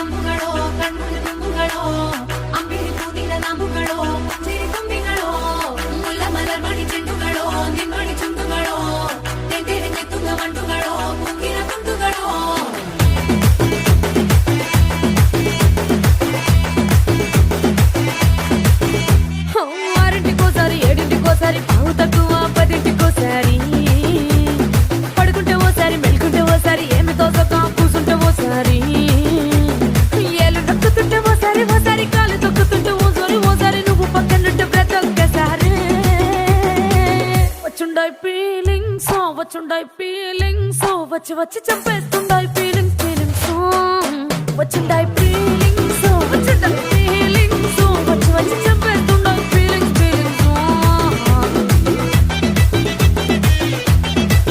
ತಂಬುಗಳೋ ಕಣ್ಮುಂಡು ತುಂಬುಗಳೋ ಅಂಬಿಳಿ ಪೂದಿನ ನಾಂಬುಗಳೋ ಚಿರಿ ತುಂಬಿಗಳೋ ಮುಲ್ಲ ಮಲರ್ ಮಣಿ ಚೆಂಡುಗಳೋ ನಿನ್ಮಣಿ ಚುಂಡುಗಳೋ ತೆಂಟೆರೆ ತುಂಗ ಮಂಟುಗಳೋ ಕುಂಗಿನ ಕುಂಟುಗಳೋ ఆరింటికోసారి ఏడింటికోసారి పావు తక్కువ పదింటికోసారి పడుకుంటే ఓసారి మెలుకుంటే ఓసారి ఏమి తోసక కూసుంటే ఓసారి ఏళ్ళు నొక్కుతుంటే ఓసారి ఓసారి కాలు తొక్కుతుంటే ఓసారి నువ్వు పక్కనుంటే ప్రతి ఒక్కసారి వచ్చుండాయి ఫీలింగ్స్ వచ్చి వచ్చి చంపేస్తుండాయి ఫీలింగ్స్ వచ్చుండాయి ఫీలింగ్స్ వచ్చుండాయి